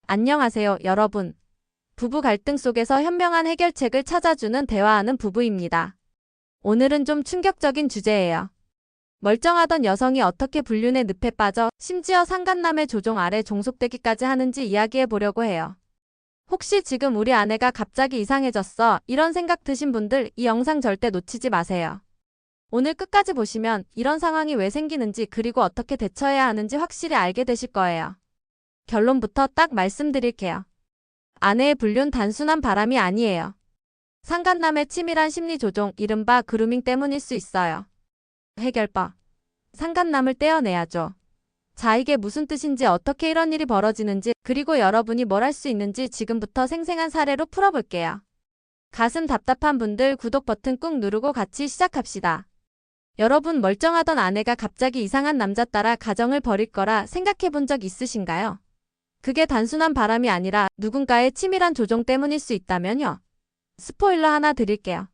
안녕하세요, 여러분. 부부 갈등 속에서 현명한 해결책을 찾아주는 대화하는 부부입니다. 오늘은 좀 충격적인 주제예요. 멀쩡하던 여성이 어떻게 불륜의 늪에 빠져 심지어 상간남의 조종 아래 종속되기까지 하는지 이야기해 보려고 해요. 혹시 지금 우리 아내가 갑자기 이상해졌어 이런 생각 드신 분들 이 영상 절대 놓치지 마세요. 오늘 끝까지 보시면 이런 상황이 왜 생기는지 그리고 어떻게 대처해야 하는지 확실히 알게 되실 거예요. 결론부터 딱 말씀드릴게요. 아내의 불륜 단순한 바람이 아니에요. 상간남의 치밀한 심리 조종, 이른바 그루밍 때문일 수 있어요. 해결법. 상간남을 떼어내야죠. 자, 이게 무슨 뜻인지, 어떻게 이런 일이 벌어지는지, 그리고 여러분이 뭘 할 수 있는지 지금부터 생생한 사례로 풀어볼게요. 가슴 답답한 분들 구독 버튼 꾹 누르고 같이 시작합시다. 여러분, 멀쩡하던 아내가 갑자기 이상한 남자 따라 가정을 버릴 거라 생각해 본 적 있으신가요? 그게 단순한 바람이 아니라 누군가의 치밀한 조종 때문일 수 있다면요. 스포일러 하나 드릴게요.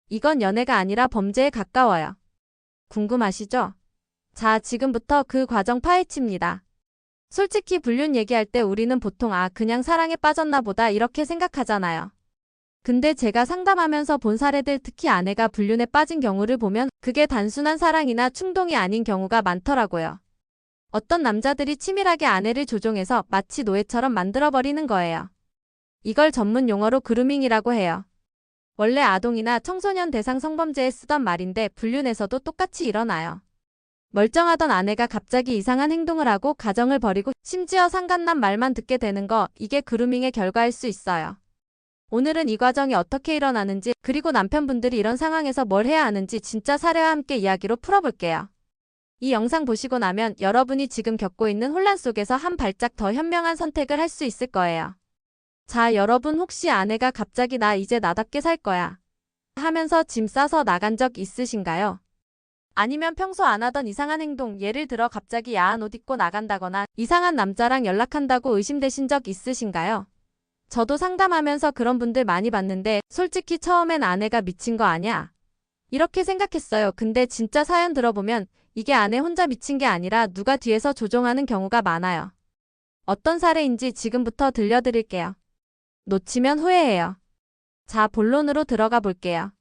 이건 연애가 아니라 범죄에 가까워요. 궁금하시죠? 자, 지금부터 그 과정 파헤칩니다. 솔직히 불륜 얘기할 때 우리는 보통 그냥 사랑에 빠졌나 보다 이렇게 생각하잖아요. 근데 제가 상담하면서 본 사례들, 특히 아내가 불륜에 빠진 경우를 보면 그게 단순한 사랑이나 충동이 아닌 경우가 많더라고요. 어떤 남자들이 치밀하게 아내를 조종해서 마치 노예처럼 만들어버리는 거예요. 이걸 전문 용어로 그루밍이라고 해요. 원래 아동이나 청소년 대상 성범죄에 쓰던 말인데 불륜에서도 똑같이 일어나요. 멀쩡하던 아내가 갑자기 이상한 행동을 하고 가정을 버리고 심지어 상간남 말만 듣게 되는 거, 이게 그루밍의 결과일 수 있어요. 오늘은 이 과정이 어떻게 일어나는지, 그리고 남편분들이 이런 상황에서 뭘 해야 하는지 진짜 사례와 함께 이야기로 풀어볼게요. 이 영상 보시고 나면 여러분이 지금 겪고 있는 혼란 속에서 한 발짝 더 현명한 선택을 할 수 있을 거예요. 자, 여러분, 혹시 아내가 갑자기 나 이제 나답게 살 거야 하면서 짐 싸서 나간 적 있으신가요? 아니면 평소 안 하던 이상한 행동, 예를 들어 갑자기 야한 옷 입고 나간다거나 이상한 남자랑 연락한다고 의심되신 적 있으신가요? 저도 상담하면서 그런 분들 많이 봤는데 솔직히 처음엔 아내가 미친 거 아냐? 이렇게 생각했어요. 근데 진짜 사연 들어보면 이게 아내 혼자 미친 게 아니라 누가 뒤에서 조종하는 경우가 많아요. 어떤 사례인지 지금부터 들려드릴게요. 놓치면 후회해요. 자, 본론으로 들어가 볼게요.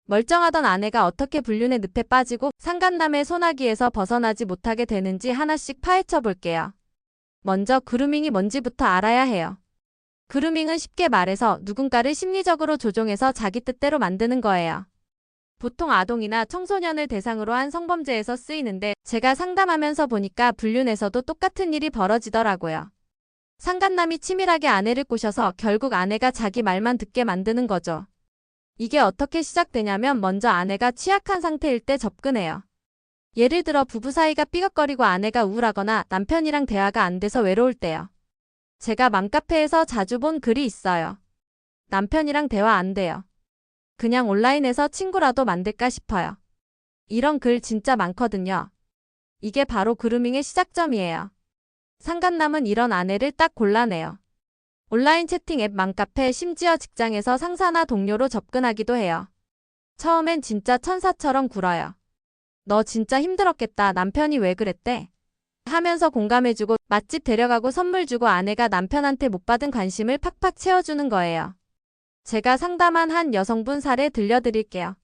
멀쩡하던 아내가 어떻게 불륜의 늪에 빠지고 상간남의 소나기에서 벗어나지 못하게 되는지 하나씩 파헤쳐 볼게요. 먼저 그루밍이 뭔지부터 알아야 해요. 그루밍은 쉽게 말해서 누군가를 심리적으로 조종해서 자기 뜻대로 만드는 거예요. 보통 아동이나 청소년을 대상으로 한 성범죄에서 쓰이는데 제가 상담하면서 보니까 불륜에서도 똑같은 일이 벌어지더라고요. 상간남이 치밀하게 아내를 꼬셔서 결국 아내가 자기 말만 듣게 만드는 거죠. 이게 어떻게 시작되냐면 먼저 아내가 취약한 상태일 때 접근해요. 예를 들어 부부 사이가 삐걱거리고 아내가 우울하거나 남편이랑 대화가 안 돼서 외로울 때요. 제가 맘카페에서 자주 본 글이 있어요. 남편이랑 대화 안 돼요. 그냥 온라인에서 친구라도 만들까 싶어요. 이런 글 진짜 많거든요. 이게 바로 그루밍의 시작점이에요. 상간남은 이런 아내를 딱 골라내요. 온라인 채팅 앱, 맘카페, 심지어 직장에서 상사나 동료로 접근하기도 해요. 처음엔 진짜 천사처럼 굴어요. 너 진짜 힘들었겠다. 남편이 왜 그랬대? 하면서 공감해주고 맛집 데려가고 선물 주고 아내가 남편한테 못 받은 관심을 팍팍 채워주는 거예요. 제가 상담한 한 여성분 사례 들려드릴게요.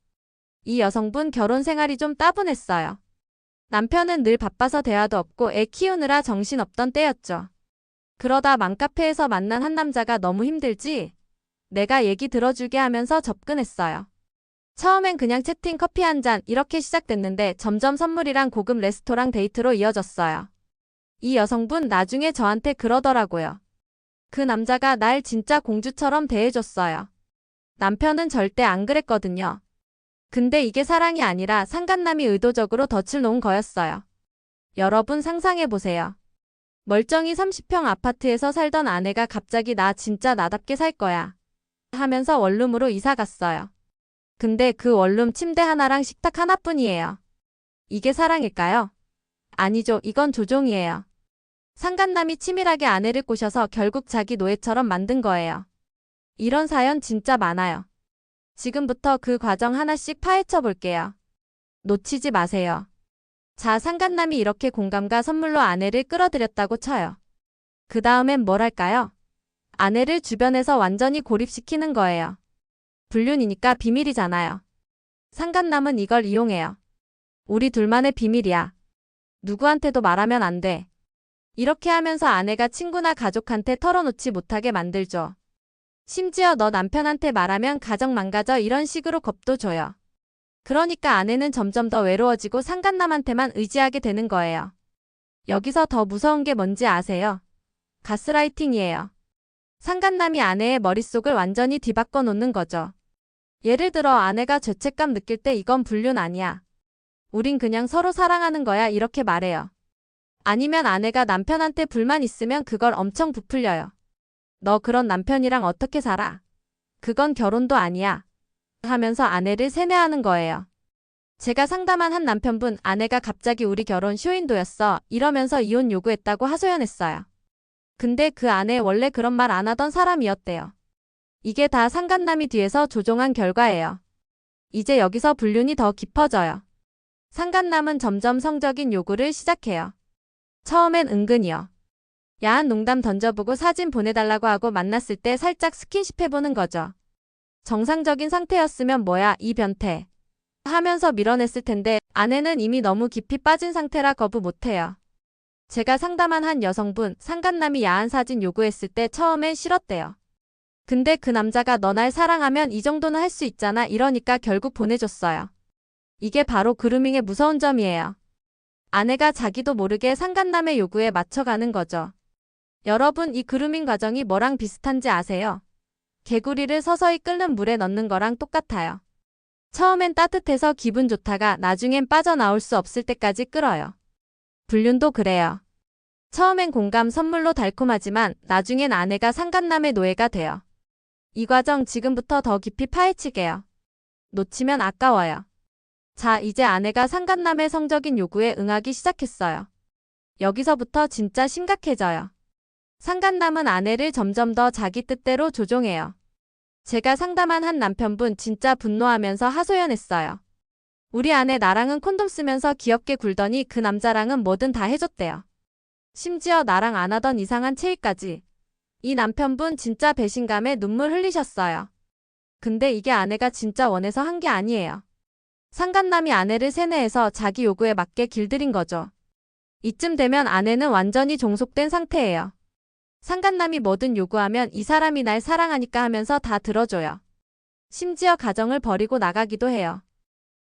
이 여성분 결혼 생활이 좀 따분했어요. 남편은 늘 바빠서 대화도 없고 애 키우느라 정신없던 때였죠. 그러다 맘카페에서 만난 한 남자가 너무 힘들지? 내가 얘기 들어주게 하면서 접근했어요. 처음엔 그냥 채팅, 커피 한 잔 이렇게 시작됐는데 점점 선물이랑 고급 레스토랑 데이트로 이어졌어요. 이 여성분 나중에 저한테 그러더라고요. 그 남자가 날 진짜 공주처럼 대해줬어요. 남편은 절대 안 그랬거든요. 근데 이게 사랑이 아니라 상간남이 의도적으로 덫을 놓은 거였어요. 여러분 상상해보세요. 멀쩡히 30평 아파트에서 살던 아내가 갑자기 나 진짜 나답게 살 거야 하면서 원룸으로 이사 갔어요. 근데 그 원룸 침대 하나랑 식탁 하나뿐이에요. 이게 사랑일까요? 아니죠. 이건 조종이에요. 상간남이 치밀하게 아내를 꼬셔서 결국 자기 노예처럼 만든 거예요. 이런 사연 진짜 많아요. 지금부터 그 과정 하나씩 파헤쳐 볼게요. 놓치지 마세요. 자, 상간남이 이렇게 공감과 선물로 아내를 끌어들였다고 쳐요. 그 다음엔 뭘 할까요? 아내를 주변에서 완전히 고립시키는 거예요. 불륜이니까 비밀이잖아요. 상간남은 이걸 이용해요. 우리 둘만의 비밀이야. 누구한테도 말하면 안 돼. 이렇게 하면서 아내가 친구나 가족한테 털어놓지 못하게 만들죠. 심지어 너 남편한테 말하면 가정 망가져 이런 식으로 겁도 줘요. 그러니까 아내는 점점 더 외로워지고 상간남한테만 의지하게 되는 거예요. 여기서 더 무서운 게 뭔지 아세요? 가스라이팅이에요. 상간남이 아내의 머릿속을 완전히 뒤바꿔 놓는 거죠. 예를 들어 아내가 죄책감 느낄 때 이건 불륜 아니야. 우린 그냥 서로 사랑하는 거야 이렇게 말해요. 아니면 아내가 남편한테 불만 있으면 그걸 엄청 부풀려요. 너 그런 남편이랑 어떻게 살아? 그건 결혼도 아니야. 하면서 아내를 세뇌하는 거예요. 제가 상담한 한 남편분 아내가 갑자기 우리 결혼 쇼윈도였어 이러면서 이혼 요구했다고 하소연했어요. 근데 그 아내 원래 그런 말 안 하던 사람이었대요. 이게 다 상간남이 뒤에서 조종한 결과예요. 이제 여기서 불륜이 더 깊어져요. 상간남은 점점 성적인 요구를 시작해요. 처음엔 은근히요. 야한 농담 던져보고 사진 보내달라고 하고 만났을 때 살짝 스킨십 해보는 거죠. 정상적인 상태였으면 뭐야 이 변태 하면서 밀어냈을 텐데 아내는 이미 너무 깊이 빠진 상태라 거부 못해요. 제가 상담한 한 여성분 상간남이 야한 사진 요구했을 때 처음엔 싫었대요. 근데 그 남자가 너 날 사랑하면 이 정도는 할 수 있잖아 이러니까 결국 보내줬어요. 이게 바로 그루밍의 무서운 점이에요. 아내가 자기도 모르게 상간남의 요구에 맞춰가는 거죠. 여러분 이 그루밍 과정이 뭐랑 비슷한지 아세요? 개구리를 서서히 끓는 물에 넣는 거랑 똑같아요. 처음엔 따뜻해서 기분 좋다가 나중엔 빠져나올 수 없을 때까지 끓어요. 불륜도 그래요. 처음엔 공감 선물로 달콤하지만 나중엔 아내가 상간남의 노예가 돼요. 이 과정 지금부터 더 깊이 파헤치게요. 놓치면 아까워요. 자, 이제 아내가 상간남의 성적인 요구에 응하기 시작했어요. 여기서부터 진짜 심각해져요. 상간남은 아내를 점점 더 자기 뜻대로 조종해요. 제가 상담한 한 남편분 진짜 분노하면서 하소연했어요. 우리 아내 나랑은 콘돔 쓰면서 귀엽게 굴더니 그 남자랑은 뭐든 다 해줬대요. 심지어 나랑 안 하던 이상한 체위까지. 이 남편분 진짜 배신감에 눈물 흘리셨어요. 근데 이게 아내가 진짜 원해서 한 게 아니에요. 상간남이 아내를 세뇌해서 자기 요구에 맞게 길들인 거죠. 이쯤 되면 아내는 완전히 종속된 상태예요. 상간남이 뭐든 요구하면 이 사람이 날 사랑하니까 하면서 다 들어줘요. 심지어 가정을 버리고 나가기도 해요.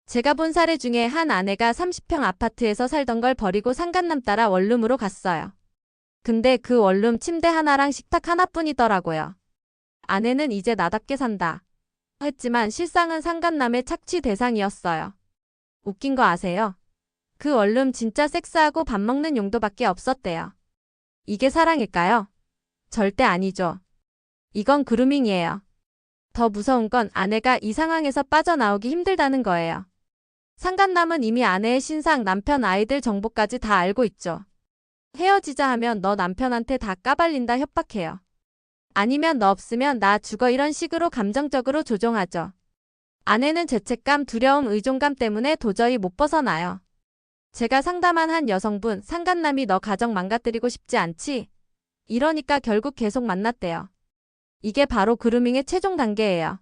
제가 본 사례 중에 한 아내가 30평 아파트에서 살던 걸 버리고 상간남 따라 원룸으로 갔어요. 근데 그 원룸 침대 하나랑 식탁 하나뿐이더라고요. 아내는 이제 나답게 산다 했지만 실상은 상간남의 착취 대상이었어요. 웃긴 거 아세요? 그 원룸 진짜 섹스하고 밥 먹는 용도밖에 없었대요. 이게 사랑일까요? 절대 아니죠. 이건 그루밍이에요. 더 무서운 건 아내가 이 상황에서 빠져나오기 힘들다는 거예요. 상간남은 이미 아내의 신상, 남편, 아이들 정보까지 다 알고 있죠. 헤어지자 하면 너 남편한테 다 까발린다 협박해요. 아니면 너 없으면 나 죽어 이런 식으로 감정적으로 조종하죠. 아내는 죄책감, 두려움, 의존감 때문에 도저히 못 벗어나요. 제가 상담한 한 여성분, 상간남이 너 가정 망가뜨리고 싶지 않지? 이러니까 결국 계속 만났대요. 이게 바로 그루밍의 최종 단계예요.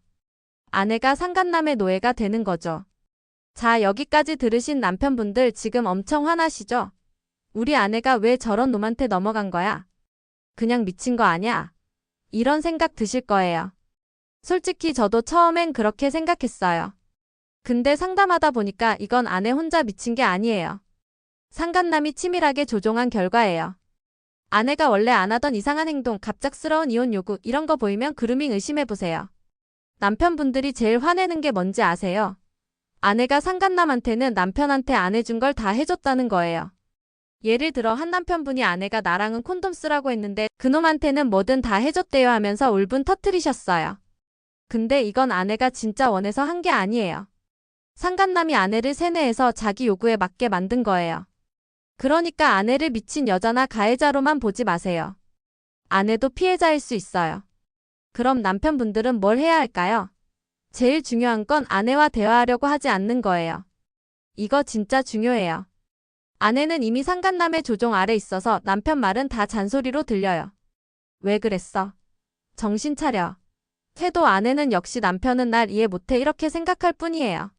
아내가 상간남의 노예가 되는 거죠. 자, 여기까지 들으신 남편분들 지금 엄청 화나시죠? 우리 아내가 왜 저런 놈한테 넘어간 거야? 그냥 미친 거 아니야? 이런 생각 드실 거예요. 솔직히 저도 처음엔 그렇게 생각했어요. 근데 상담하다 보니까 이건 아내 혼자 미친 게 아니에요. 상간남이 치밀하게 조종한 결과예요. 아내가 원래 안 하던 이상한 행동, 갑작스러운 이혼 요구 이런 거 보이면 그루밍 의심해보세요. 남편분들이 제일 화내는 게 뭔지 아세요? 아내가 상간남한테는 남편한테 안 해준 걸 다 해줬다는 거예요. 예를 들어 한 남편분이 아내가 나랑은 콘돔 쓰라고 했는데 그놈한테는 뭐든 다 해줬대요 하면서 울분 터뜨리셨어요. 근데 이건 아내가 진짜 원해서 한 게 아니에요. 상간남이 아내를 세뇌해서 자기 요구에 맞게 만든 거예요. 그러니까 아내를 미친 여자나 가해자로만 보지 마세요. 아내도 피해자일 수 있어요. 그럼 남편분들은 뭘 해야 할까요? 제일 중요한 건 아내와 대화하려고 하지 않는 거예요. 이거 진짜 중요해요. 아내는 이미 상간남의 조종 아래 있어서 남편 말은 다 잔소리로 들려요. 왜 그랬어? 정신 차려. 해도 아내는 역시 남편은 날 이해 못해 이렇게 생각할 뿐이에요.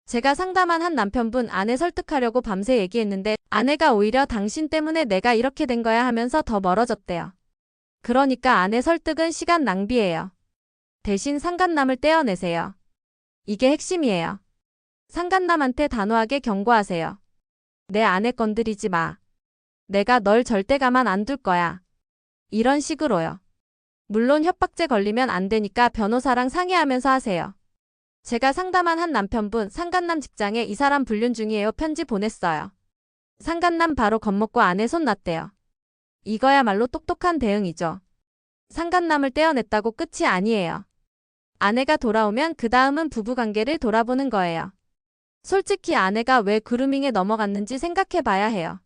제가 상담한 한 남편분 아내 설득하려고 밤새 얘기했는데 아내가 오히려 당신 때문에 내가 이렇게 된 거야 하면서 더 멀어졌대요. 그러니까 아내 설득은 시간 낭비예요. 대신 상간남을 떼어내세요. 이게 핵심이에요. 상간남한테 단호하게 경고하세요. 내 아내 건드리지 마. 내가 널 절대 가만 안 둘 거야. 이런 식으로요. 물론 협박죄 걸리면 안 되니까 변호사랑 상의하면서 하세요. 제가 상담한 한 남편분 상간남 직장에 이 사람 불륜 중이에요 편지 보냈어요. 상간남 바로 겁먹고 아내 손 놨대요. 이거야말로 똑똑한 대응이죠. 상간남을 떼어냈다고 끝이 아니에요. 아내가 돌아오면 그 다음은 부부관계를 돌아보는 거예요. 솔직히 아내가 왜 그루밍에 넘어갔는지 생각해 봐야 해요.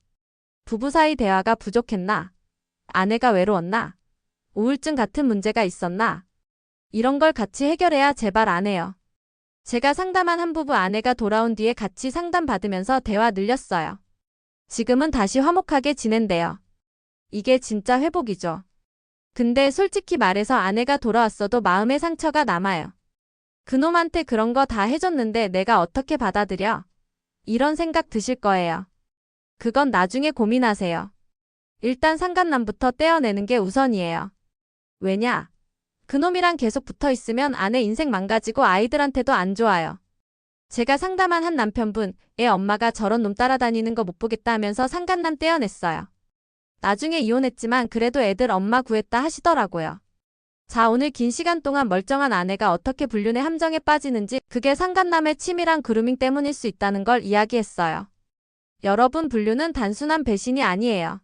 부부 사이 대화가 부족했나? 아내가 외로웠나? 우울증 같은 문제가 있었나? 이런 걸 같이 해결해야 제발 안 해요. 제가 상담한 한 부부 아내가 돌아온 뒤에 같이 상담받으면서 대화 늘렸어요. 지금은 다시 화목하게 지낸대요. 이게 진짜 회복이죠. 근데 솔직히 말해서 아내가 돌아왔어도 마음의 상처가 남아요. 그놈한테 그런 거 다 해줬는데 내가 어떻게 받아들여? 이런 생각 드실 거예요. 그건 나중에 고민하세요. 일단 상간남부터 떼어내는 게 우선이에요. 왜냐? 그놈이랑 계속 붙어 있으면 아내 인생 망가지고 아이들한테도 안 좋아요. 제가 상담한 한 남편분, 애 엄마가 저런 놈 따라다니는 거 못 보겠다 하면서 상간남 떼어냈어요. 나중에 이혼했지만 그래도 애들 엄마 구했다 하시더라고요. 자, 오늘 긴 시간 동안 멀쩡한 아내가 어떻게 불륜의 함정에 빠지는지 그게 상간남의 치밀한 그루밍 때문일 수 있다는 걸 이야기했어요. 여러분, 불륜은 단순한 배신이 아니에요.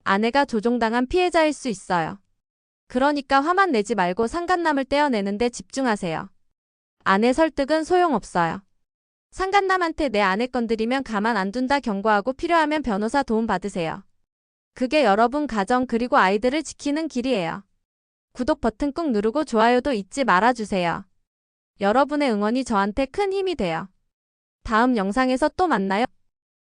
아내가 조종당한 피해자일 수 있어요. 그러니까 화만 내지 말고 상간남을 떼어내는 데 집중하세요. 아내 설득은 소용없어요. 상간남한테 내 아내 건드리면 가만 안 둔다 경고하고 필요하면 변호사 도움 받으세요. 그게 여러분 가정 그리고 아이들을 지키는 길이에요. 구독 버튼 꾹 누르고 좋아요도 잊지 말아주세요. 여러분의 응원이 저한테 큰 힘이 돼요. 다음 영상에서 또 만나요.